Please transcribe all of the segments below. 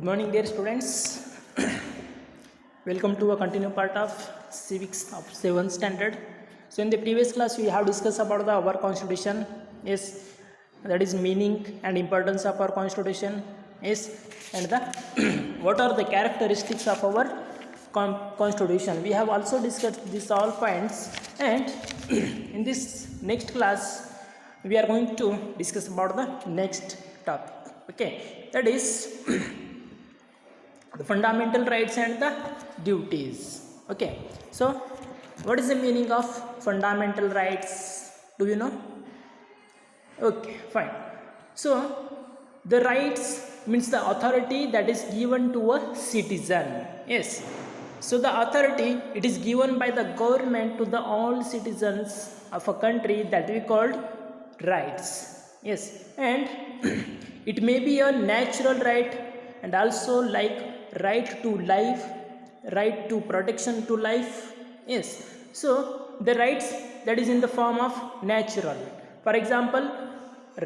Good morning, dear students. Welcome to a continued part of civics of 7th standard. So in the previous class we have discussed about our constitution. Yes, that is meaning and importance of our constitution. Yes, and the what are the characteristics of our constitution. We have also discussed these all points, and in this next class we are going to discuss about the next topic. Okay, that is the fundamental rights and the duties. Okay, so what is the meaning of fundamental rights? Do you know? Okay, fine. So the rights means the authority that is given to a citizen. Yes, so the authority, it is given by the government to the all citizens of a country, that we called rights. Yes, and it may be a natural right, and also like right to life, right to protection to life. Yes, so the rights that is in the form of natural, for example,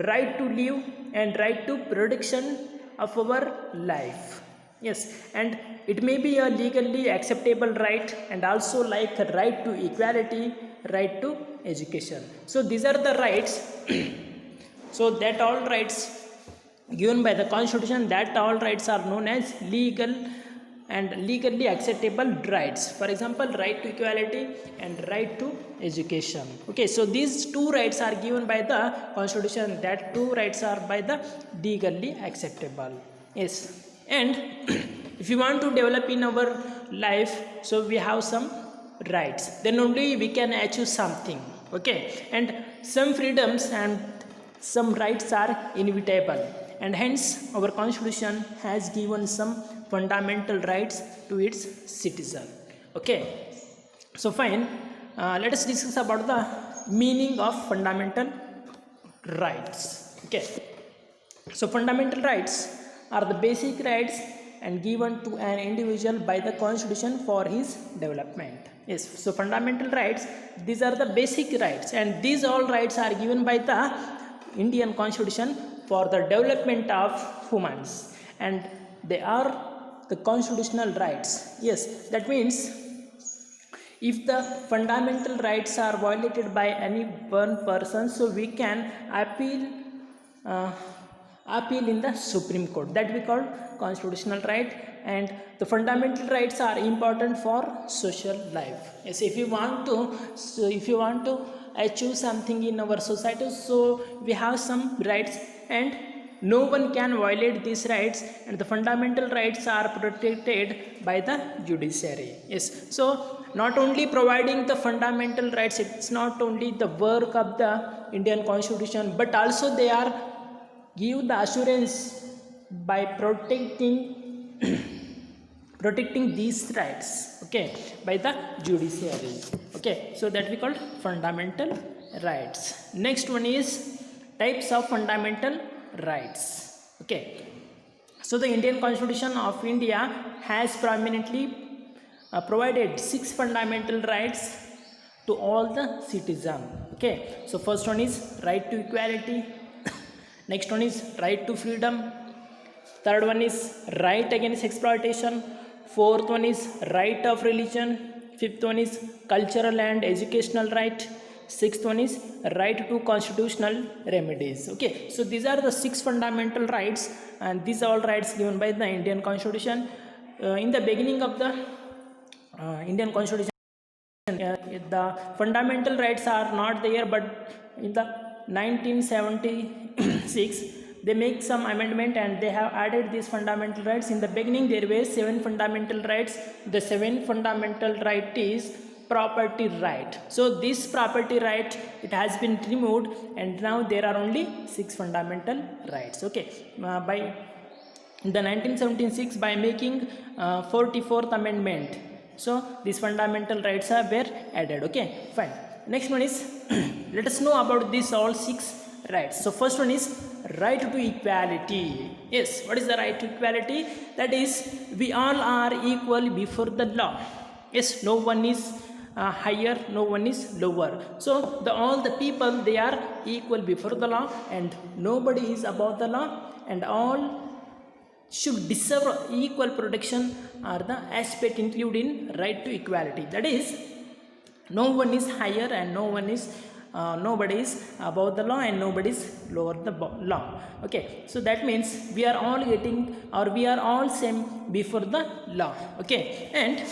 right to live and right to protection of our life. Yes, and it may be a legally acceptable right, and also like a right to equality, right to education. So these are the rights so that all rights given by the constitution, that all rights are known as legal and legally acceptable rights. For example, right to equality and right to education. Okay, so these two rights are given by the constitution, that two rights are by the legally acceptable. Yes, and if you want to develop in our life, so we have some rights, then only we can achieve something. Okay, and some freedoms and some rights are inevitable, and hence our constitution has given some fundamental rights to its citizen. Okay, so fine, let us discuss about the meaning of fundamental rights. Okay, so fundamental rights are the basic rights and given to an individual by the constitution for his development. Yes, so fundamental rights, these are the basic rights, and these all rights are given by the Indian constitution for the development of humans, and they are the constitutional rights. Yes, that means if the fundamental rights are violated by any one person, so we can appeal in the Supreme Court, that we call constitutional right. And the fundamental rights are important for social life. Yes, if you want to achieve something in our society, so we have some rights, and no one can violate these rights, and the fundamental rights are protected by the judiciary. Yes, so not only providing the fundamental rights, it's not only the work of the Indian constitution, but also they are give the assurance by protecting these rights, okay, by the judiciary. Okay, so that we call fundamental rights. Next one is types of fundamental rights. Okay, so the Indian constitution of India has prominently provided 6 fundamental rights to all the citizens. Okay, so first one is right to equality, next one is right to freedom, third one is right against exploitation, fourth one is right of religion, fifth one is cultural and educational right, sixth one is right to constitutional remedies. Okay, so these are the 6 fundamental rights, and these are all rights given by the Indian constitution. In the beginning of the Indian constitution, the fundamental rights are not there, but in the 1976 they make some amendment and they have added these fundamental rights. In the beginning there were 7 fundamental rights. The 7th fundamental right is property right. So this property right, it has been removed, and now there are only 6 fundamental rights. Okay, by in the 1976, by making 44th amendment, so these fundamental rights are were added. Okay, fine. Next one is let us know about these all 6 rights. So first one is right to equality. Yes, what is the right to equality? That is, we all are equal before the law. Yes, no one is higher, no one is lower. So all the people, they are equal before the law, and nobody is above the law, and all should deserve equal protection are the aspect included in right to equality. That is, no one is higher and nobody is above the law and nobody is lower the law. Okay, so that means we are all getting, or we are all same before the law. Okay, and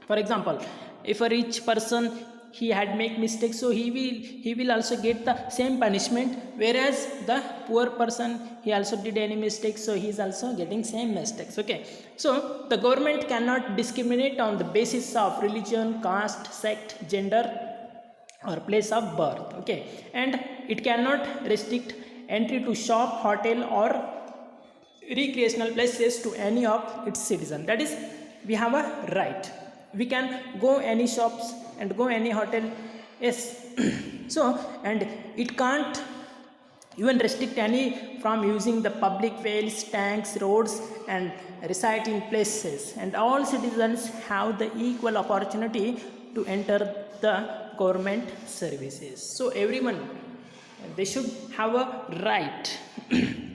for example, if a rich person, he had make mistakes, so he will also get the same punishment, whereas the poor person, he also did any mistakes, so he is also getting same mistakes. Okay, so the government cannot discriminate on the basis of religion, caste, sect, gender, or place of birth. Okay, and it cannot restrict entry to shop, hotel, or recreational places to any of its citizens. That is, we have a right, we can go any shops and go any hotel. Yes. So, and it can't even restrict any from using the public wells, tanks, roads, and residing places, and all citizens have the equal opportunity to enter the government services. So everyone, they should have a right.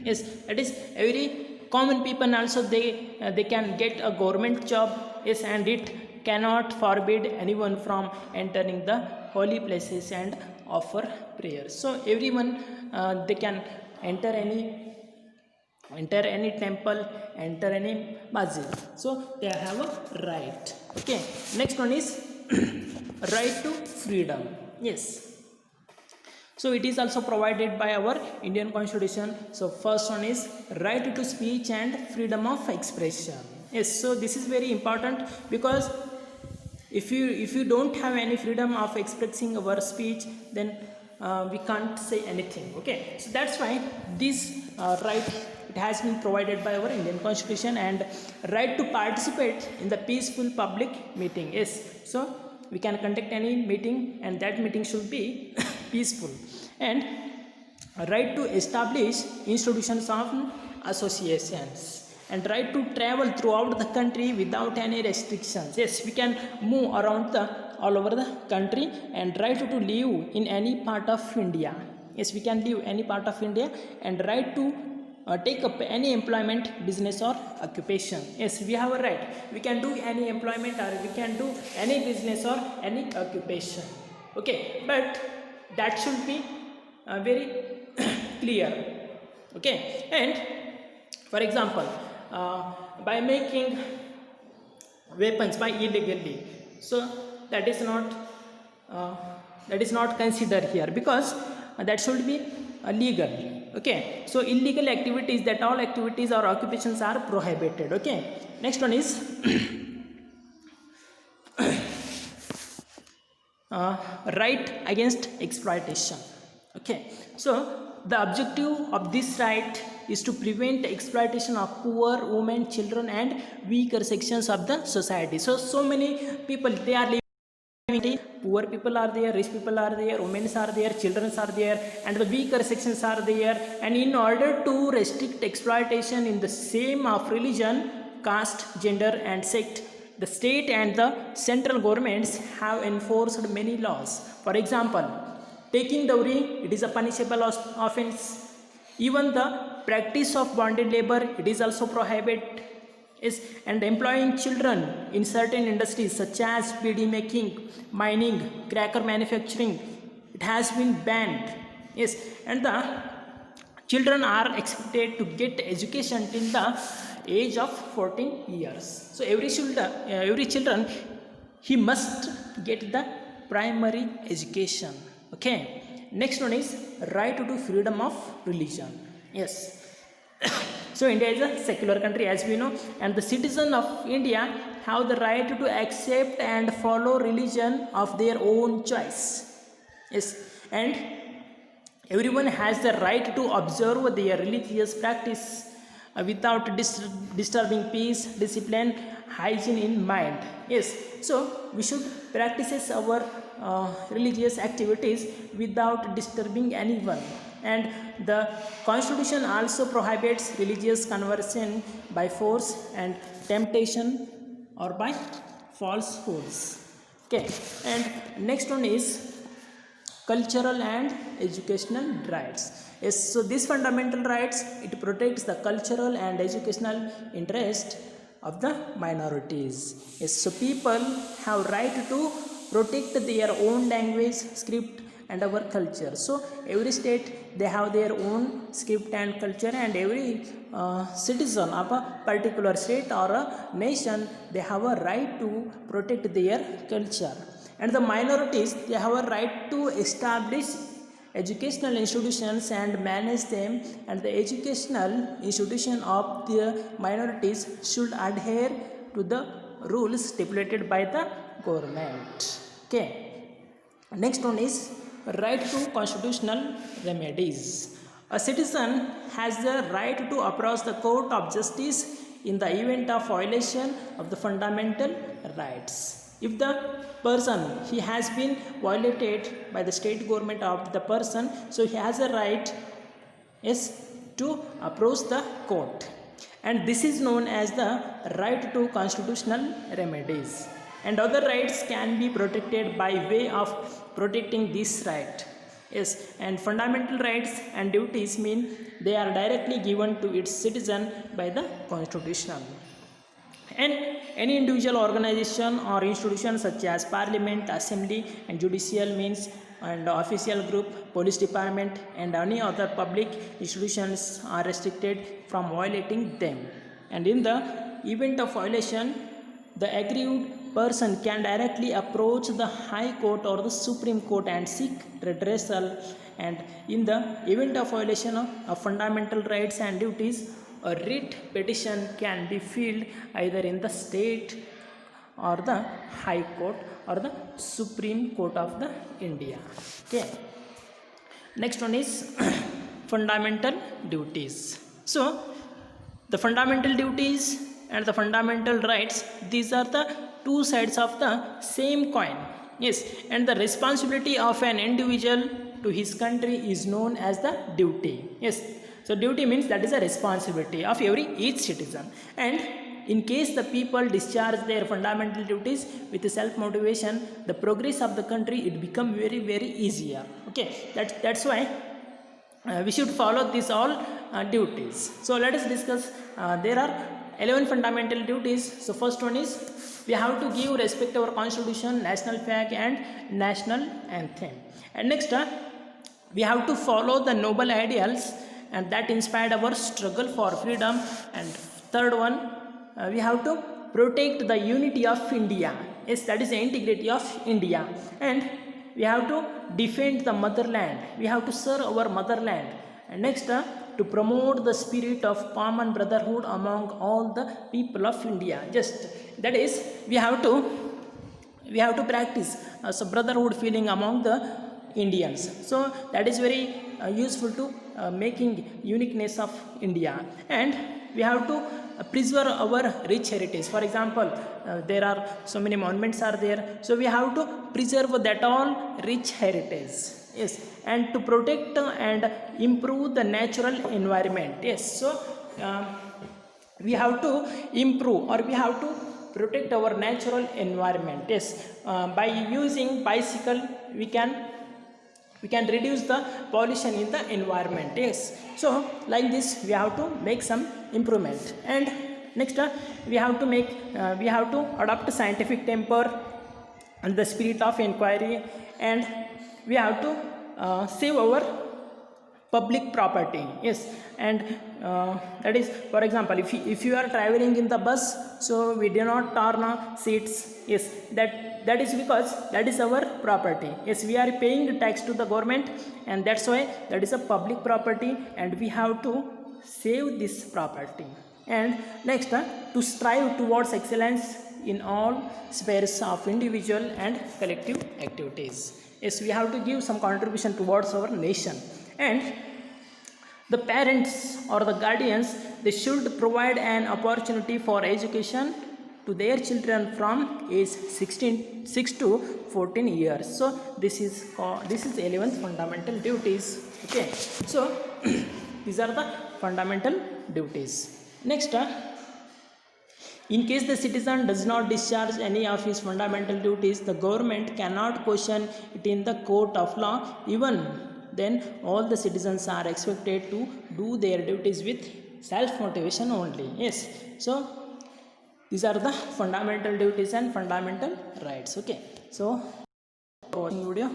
Yes, that is, every common people also, they can get a government job. Yes, and it cannot forbid anyone from entering the holy places and offer prayers. So everyone, they can enter any temple, enter any masjid, so they have a right. Okay, next one is right to freedom. Yes, so it is also provided by our Indian Constitution. So first one is right to speech and freedom of expression. Yes, so this is very important, because if you don't have any freedom of expressing our speech, then we can't say anything. Okay, so that's why this right, it has been provided by our Indian Constitution. And right to participate in the peaceful public meeting. Yes, so we can conduct any meeting, and that meeting should be peaceful. And right to establish institutions of associations, and right to travel throughout the country without any restrictions. Yes, we can move around all over the country. And right to live in any part of India. Yes, we can live any part of India. And right to take up any employment, business, or occupation. Yes, we have a right, we can do any employment, or we can do any business or any occupation. Okay, but that should be very clear. Okay, and for example, by making weapons by illegally, so that is not considered here, because that should be legal. Okay, so illegal activities, that all activities or occupations are prohibited. Okay, next one is right against exploitation. Okay, so the objective of this right is to prevent exploitation of poor, women, children, and weaker sections of the society. So many people, they are living, poor people are there, rich people are there, women are there, children are there, and the weaker sections are there. And in order to restrict exploitation in the same of religion, caste, gender, and sect, the state and the central governments have enforced many laws. For example, taking dowry, it is a punishable offense. Even the practice of bonded labor, it is also prohibited. Yes, and employing children in certain industries such as bead making, mining, cracker manufacturing, it has been banned. Yes, and the children are expected to get education till the age of 14 years. So every children, he must get the primary education. Okay, next one is right to freedom of religion. Yes. So India is a secular country, as we know, and the citizens of India have the right to accept and follow religion of their own choice. Yes, and everyone has the right to observe their religious practice without disturbing peace, discipline, hygiene in mind. Yes, so we should practice our religious activities without disturbing anyone. And the Constitution also prohibits religious conversion by force and temptation or by falsehoods. Okay, and next one is cultural and educational rights. Yes, so these fundamental rights, it protects the cultural and educational interest of the minorities. Yes, so people have right to protect their own language, script and our culture. So every state they have their own script and culture, and every citizen of a particular state or a nation, they have a right to protect their culture. And the minorities, they have a right to establish educational institutions and manage them, and the educational institution of the minorities should adhere to the rules stipulated by the government. Okay, next one is right to constitutional remedies. A citizen has the right to approach the court of justice in the event of violation of the fundamental rights. If the person, he has been violated by the state government of the person, so he has a right, yes, to approach the court, and this is known as the right to constitutional remedies. And other rights can be protected by way of protecting this right. Yes, and fundamental rights and duties mean they are directly given to its citizen by the constitution. And any individual organization or institution such as parliament, assembly and judicial means and official group, police department and any other public institutions are restricted from violating them. And in the event of violation, the aggrieved person can directly approach the High Court or the Supreme Court and seek redressal. And in the event of violation of fundamental rights and duties, a writ petition can be filed either in the state or the High Court or the Supreme Court of the India. Okay, next one is fundamental duties. So the fundamental duties and the fundamental rights, these are the two sides of the same coin. Yes, and the responsibility of an individual to his country is known as the duty. Yes, so duty means that is a responsibility of each citizen, and in case the people discharge their fundamental duties with self motivation, the progress of the country, it become very, very easier. Okay, that's why we should follow these all duties. So let us discuss. There are 11 fundamental duties. So first one is we have to give respect to our constitution, national flag and national anthem. And next we have to follow the noble ideals and that inspired our struggle for freedom. And third one, we have to protect the unity of India. Yes, that is the integrity of India. And we have to defend the motherland. We have to serve our motherland. And next, to promote the spirit of common brotherhood among all the people of India. Just that is, we have to practice so brotherhood feeling among the Indians. So that is very useful to making uniqueness of India. And we have to preserve our rich heritage. For example, there are so many monuments are there, so we have to preserve that all rich heritage. Yes, and to protect and improve the natural environment. Yes, so we have to improve or we have to protect our natural environment. Yes, by using bicycle we can reduce the pollution in the environment. Yes, so like this we have to make some improvement. And next we have to adopt scientific temper and the spirit of inquiry, and we have to save our public property. Yes, and that is, for example, if you are traveling in the bus, so we do not turn seats. Yes, that is because that is our property. Yes, we are paying the tax to the government, and that's why that is a public property, and we have to save this property. And next, to strive towards excellence in all spheres of individual and collective activities. Yes, we have to give some contribution towards our nation. And the parents or the guardians, they should provide an opportunity for education to their children from age 6 to 14 years. So this is 11th fundamental duties. Okay, so these are the fundamental duties. Next, In case the citizen does not discharge any of his fundamental duties, the government cannot question it in the court of law. Even then, all the citizens are expected to do their duties with self motivation only. Yes, so these are the fundamental duties and fundamental rights. Okay, so watching video.